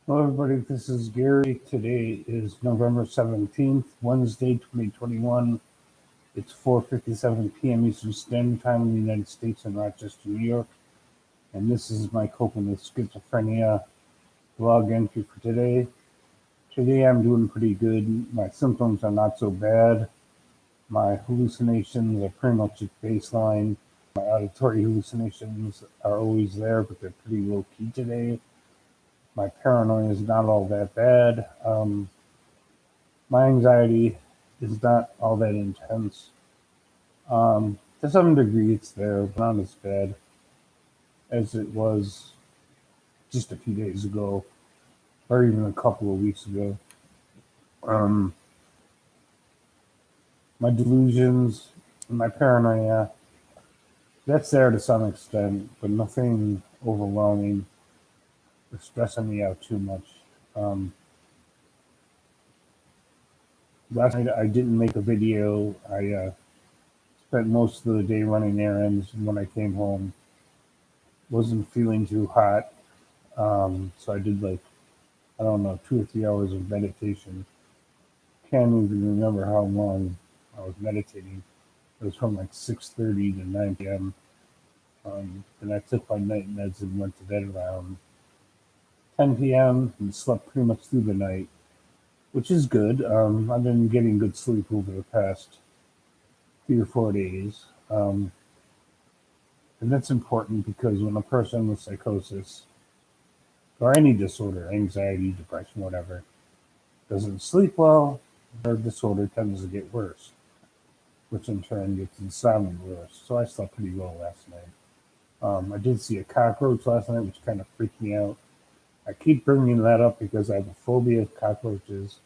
Hello, everybody. This is Gary. Today is November 17th, Wednesday, 2021. It's 4:57 p.m. Eastern Standard Time in the United States in Rochester, New York. And this is my coping with schizophrenia blog entry for today. Today I'm doing pretty good. My symptoms are not so bad. My hallucinations are pretty much at baseline. My auditory hallucinations are always there, but they're pretty low key today. My paranoia is not all that bad. My anxiety is not all that intense. To some degree, it's there, but not as bad as it was just a few days ago, or even a couple of weeks ago. Um, my delusions, my paranoia, that's there to some extent, but nothing overwhelming or stressing me out too much. Um, Last night I didn't make a video. I spent most of the day running errands, and when I came home, wasn't feeling too hot. So I did like, I don't know, 2 or 3 hours of meditation. Can't even remember how long I was meditating. It was from like 6:30 to 9 p.m. And I took my night meds and went to bed around 10 p.m. and slept pretty much through the night, which is good. I've been getting good sleep over the past 3 or 4 days. And that's important because when a person with psychosis or any disorder, anxiety, depression, whatever, doesn't sleep well, their disorder tends to get worse, which in turn gets insomnia worse. So I slept pretty well last night. I did see a cockroach last night, which kind of freaked me out. I keep bringing that up because I have a phobia of cockroaches.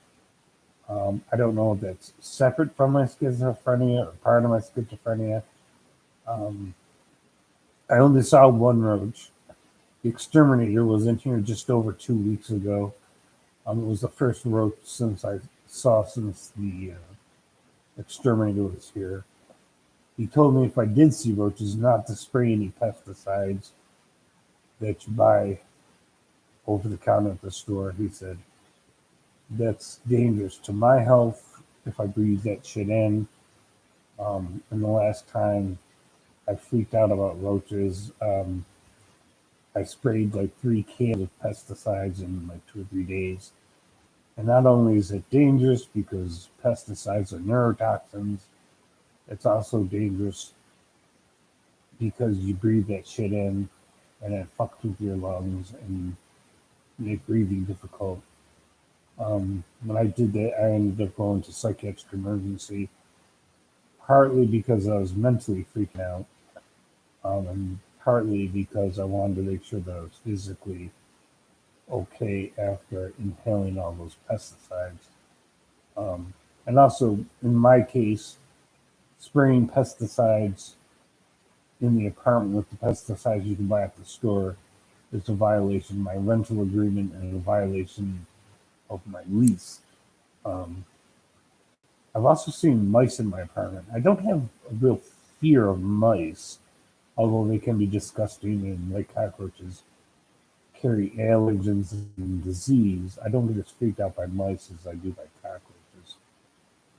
I don't know if that's separate from my schizophrenia or part of my schizophrenia. Um, I only saw one roach. The exterminator was in here just over 2 weeks ago. It was the first roach since the exterminator was here. He told me if I did see roaches, not to spray any pesticides that you buy over the counter at the store. He said that's dangerous to my health if I breathe that shit in. And the last time I freaked out about roaches, I sprayed like 3 cans of pesticides in like 2 or 3 days. And not only is it dangerous because pesticides are neurotoxins, it's also dangerous because you breathe that shit in and it fucks with your lungs and make breathing difficult. When I did that, I ended up going to psychiatric emergency, partly because I was mentally freaking out, and partly because I wanted to make sure that I was physically okay after inhaling all those pesticides. Um, and also, in my case, spraying pesticides in the apartment with the pesticides you can buy at the store is a violation of my rental agreement and a violation of my lease. Um, I've also seen mice in my apartment. I don't have a real fear of mice, although they can be disgusting and, like cockroaches, carry allergens and disease. I don't get as freaked out by mice as I do by cockroaches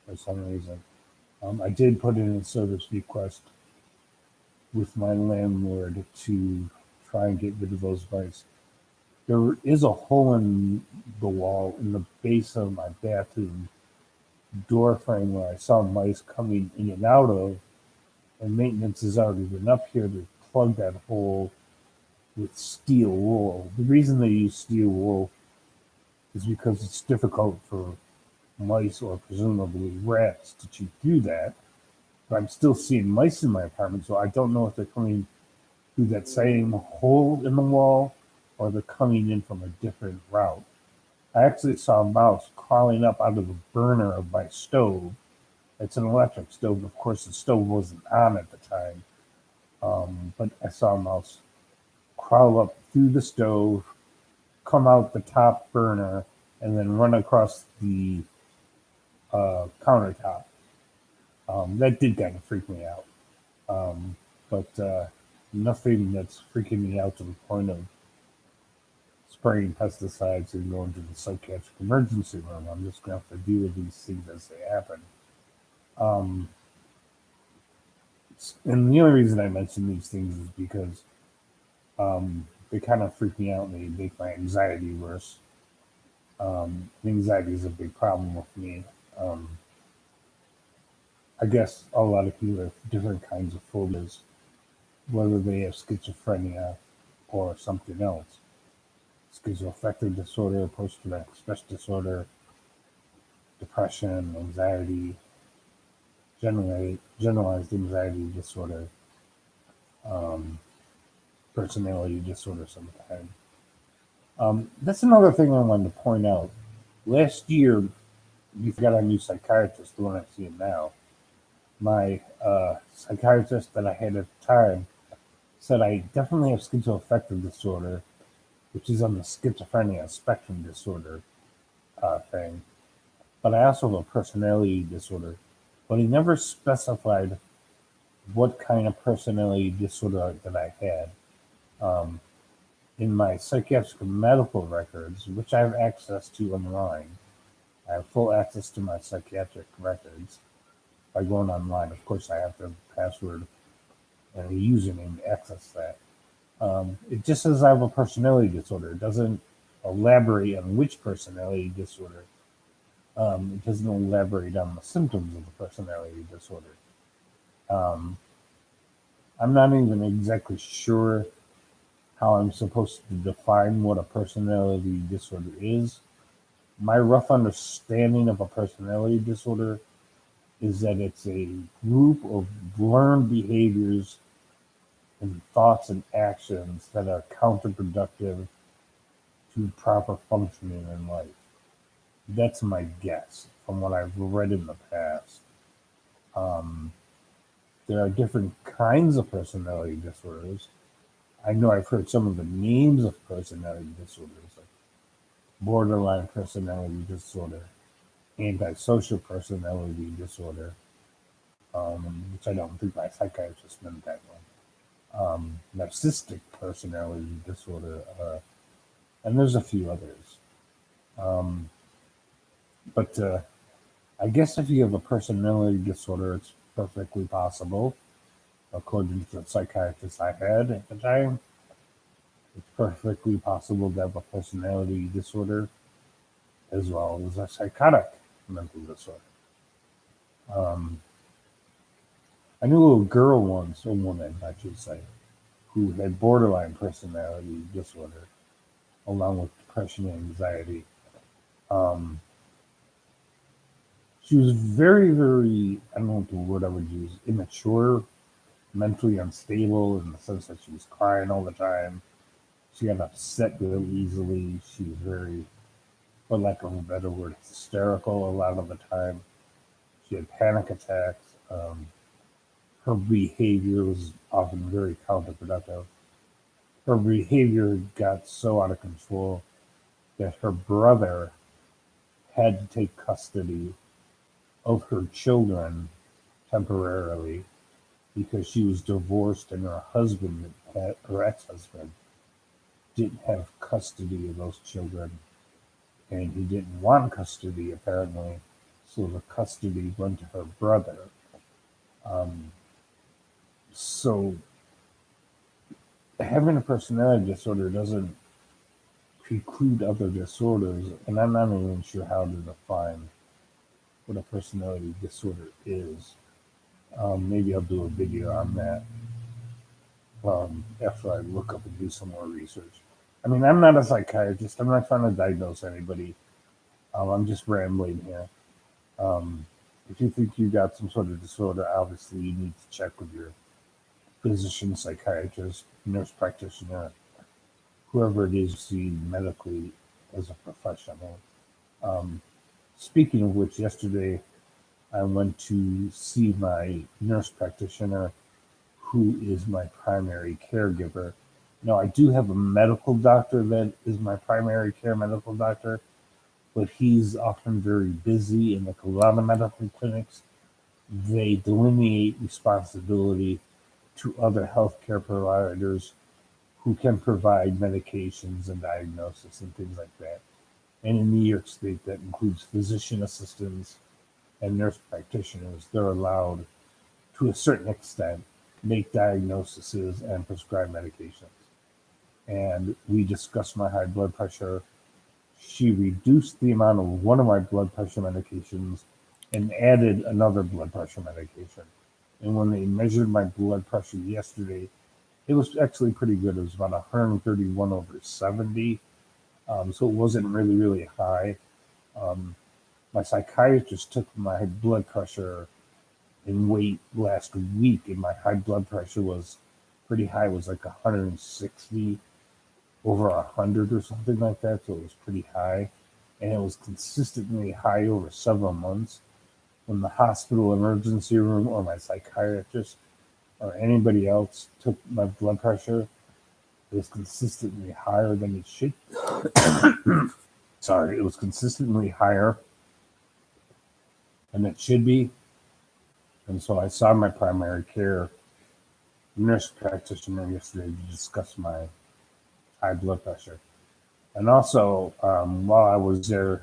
for some reason. I did put in a service request with my landlord to try and get rid of those mice. There is a hole in the wall in the base of my bathroom door frame where I saw mice coming in and out of, and maintenance has already been up here to plug that hole with steel wool. The reason they use steel wool is because it's difficult for mice or presumably rats to chew through that. But I'm still seeing mice in my apartment, so I don't know if they're coming through that same hole in the wall or they're coming in from a different route. I actually saw a mouse crawling up out of the burner of my stove. It's an electric stove. Of course, the stove wasn't on at the time. But I saw a mouse crawl up through the stove, come out the top burner, and then run across the countertop. That did kind of freak me out. But nothing that's freaking me out to the point of spraying pesticides and going to the psychiatric emergency room. I'm just going to have to deal with these things as they happen. Um, and the only reason I mention these things is because they kind of freak me out and they make my anxiety worse. Anxiety is a big problem with me. Um, I guess a lot of people have different kinds of phobias, whether they have schizophrenia or something else. Schizoaffective disorder, post-traumatic stress disorder, depression, anxiety, generalized anxiety disorder, um, personality disorder sometimes. That's another thing I wanted to point out. Last year, we got a new psychiatrist, the one I see now. My psychiatrist that I had at the time said I definitely have schizoaffective disorder, which is on the schizophrenia spectrum disorder thing. But I also have a personality disorder. But he never specified what kind of personality disorder that I had. Um, in my psychiatric medical records, which I have access to online, I have full access to my psychiatric records by going online. Of course, I have the password and a username to access that. It just says I have a personality disorder. It doesn't elaborate on which personality disorder. It doesn't elaborate on the symptoms of the personality disorder. Um, I'm not even exactly sure how I'm supposed to define what a personality disorder is. My rough understanding of a personality disorder is that it's a group of learned behaviors and thoughts and actions that are counterproductive to proper functioning in life. That's my guess from what I've read in the past. Um, there are different kinds of personality disorders. I know I've heard some of the names of personality disorders, like borderline personality disorder, antisocial personality disorder, which I don't think my psychiatrist meant that one. Narcissistic personality disorder, and there's a few others. Um, but I guess if you have a personality disorder, it's perfectly possible, according to the psychiatrist I had at the time, it's perfectly possible to have a personality disorder as well as a psychotic mental disorder. Um, I knew a little girl once, a woman, I should say, who had borderline personality disorder, along with depression and anxiety. Um, she was very, very, I don't know what the word I would use, immature, mentally unstable in the sense that she was crying all the time. She got upset real easily. She was very, for lack of a better word, hysterical a lot of the time. She had panic attacks. Her behavior was often very counterproductive. Her behavior got so out of control that her brother had to take custody of her children temporarily because she was divorced and her husband, her ex-husband, didn't have custody of those children, and he didn't want custody apparently, so the custody went to her brother. Um, so having a personality disorder doesn't preclude other disorders, and I'm not even sure how to define what a personality disorder is. Maybe I'll do a video on that after I look up and do some more research. I mean, I'm not a psychiatrist. I'm not trying to diagnose anybody. I'm just rambling here. Um, if you think you got some sort of disorder, obviously you need to check with your physician, psychiatrist, nurse practitioner, whoever it is you see medically as a professional. Um, Speaking of which, yesterday I went to see my nurse practitioner, who is my primary caregiver. Now, I do have a medical doctor that is my primary care medical doctor, but he's often very busy, and like a lot of medical clinics, they delineate responsibility to other healthcare providers who can provide medications and diagnosis and things like that. And in New York State, that includes physician assistants and nurse practitioners. They're allowed, to a certain extent, make diagnoses and prescribe medications. And we discussed my high blood pressure. She reduced the amount of one of my blood pressure medications and added another blood pressure medication. And when they measured my blood pressure yesterday, it was actually pretty good. It was about 131 over 70. So it wasn't really, really high. Um, my psychiatrist took my blood pressure and weight last week, and my high blood pressure was pretty high. It was like 160 over 100 or something like that. So it was pretty high. And it was consistently high over several months. When the hospital emergency room or my psychiatrist or anybody else took my blood pressure, it was consistently higher than it should. Sorry, it was consistently higher than it should be. And so I saw my primary care nurse practitioner yesterday to discuss my high blood pressure. And also, while I was there,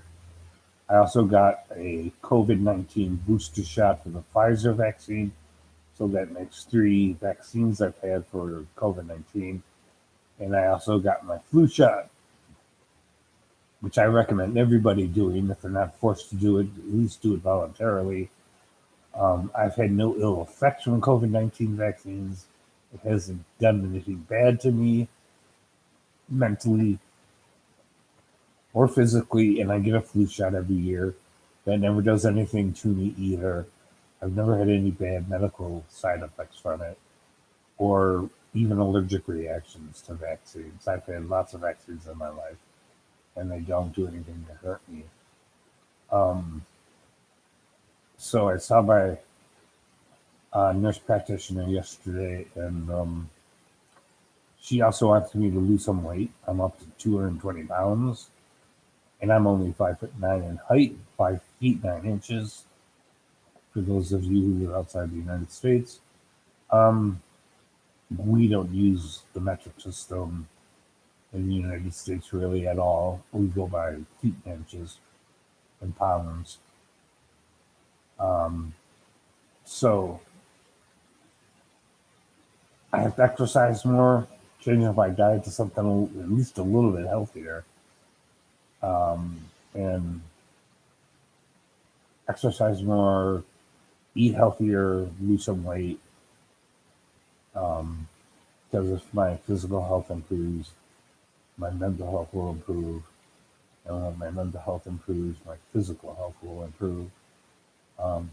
I also got a COVID-19 booster shot for the Pfizer vaccine. So that makes 3 vaccines I've had for COVID-19. And I also got my flu shot, which I recommend everybody doing. If they're not forced to do it, at least do it voluntarily. I've had no ill effects from COVID-19 vaccines. It hasn't done anything bad to me mentally or physically, and I get a flu shot every year. That never does anything to me either. I've never had any bad medical side effects from it or even allergic reactions to vaccines. I've had lots of vaccines in my life, and they don't do anything to hurt me. So I saw my nurse practitioner yesterday, and she also wants me to lose some weight. I'm up to 220 pounds, and I'm only 5'9" in height, 5 feet 9 inches. For those of you who live outside the United States, we don't use the metric system in the United States really at all. We go by feet and inches and pounds. So I have to exercise more, change my diet to something at least a little bit healthier, and exercise more, eat healthier, lose some weight. Because if my physical health improves, my mental health will improve. And when my mental health improves, my physical health will improve. Um,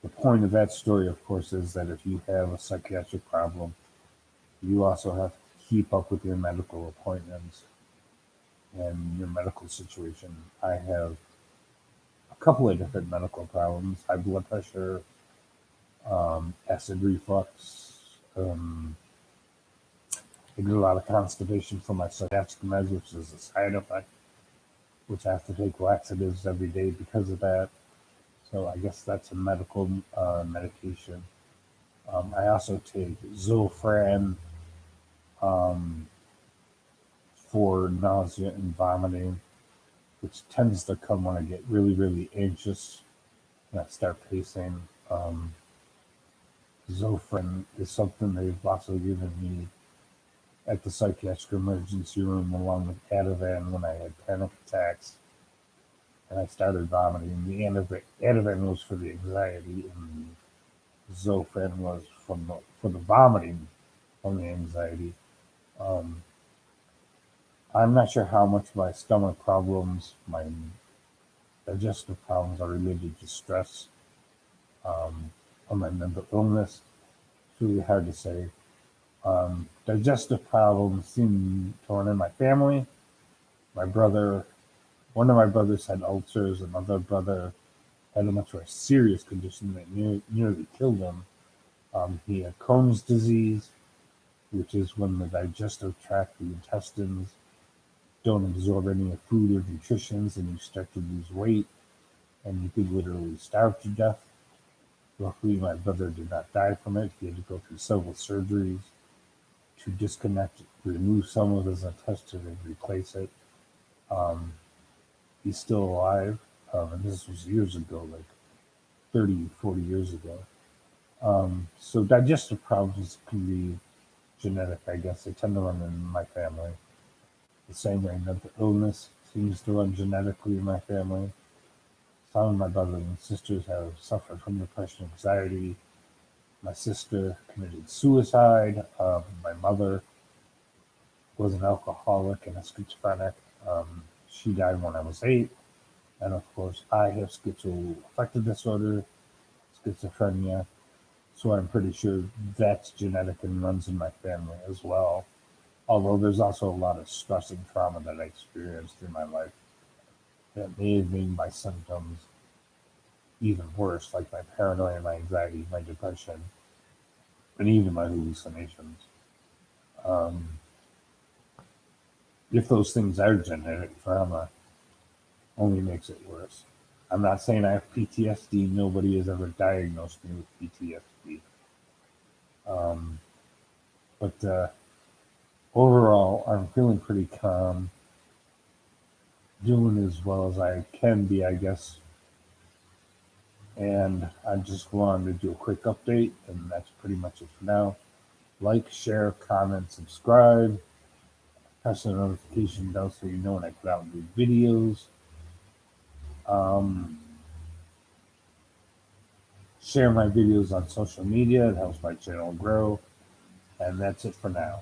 the point of that story, of course, is that if you have a psychiatric problem, you also have to keep up with your medical appointments and your medical situation. I have a couple of different medical problems: high blood pressure, acid reflux. I get a lot of constipation from my psychiatric meds, which is a side effect, which I have to take laxatives every day because of that. So I guess that's a medical medication. I also take Zofran for nausea and vomiting, which tends to come when I get really, really anxious and I start pacing. Zofran is something they've also given me at the psychiatric emergency room along with Ativan when I had panic attacks and I started vomiting. The Ativan was for the anxiety, and the Zofran was for the vomiting from the anxiety. Um, I'm not sure how much my stomach problems, my digestive problems are related to stress or my mental illness. It's really hard to say. Digestive problems seem to run in my family. My brother, one of my brothers had ulcers. Another brother had a much more serious condition that nearly killed him. He had Crohn's disease, which is when the digestive tract, the intestines, don't absorb any food or nutrition, and you start to lose weight, and you could literally starve to death. Luckily, my brother did not die from it. He had to go through several surgeries to disconnect, remove some of his intestine and replace it. Um, he's still alive, and this was years ago, like 30, 40 years ago. So digestive problems can be genetic, I guess. They tend to run in my family. The same way mental illness seems to run genetically in my family. Some of my brothers and sisters have suffered from depression, anxiety. My sister committed suicide. My mother was an alcoholic and a schizophrenic. She died when I was 8. And of course, I have schizoaffective disorder, schizophrenia. So I'm pretty sure that's genetic and runs in my family as well. Although there's also a lot of stress and trauma that I experienced in my life that may have made my symptoms even worse, like my paranoia, my anxiety, my depression, and even my hallucinations. Um, if those things are genetic, trauma only makes it worse. I'm not saying I have PTSD. Nobody has ever diagnosed me with PTSD. Um, but overall, I'm feeling pretty calm, doing as well as I can be, I guess. And I just wanted to do a quick update, and that's pretty much it for now. Like, share, comment, subscribe, press the notification bell so you know when I put out new videos. Um, Share my videos on social media, it helps my channel grow. And that's it for now.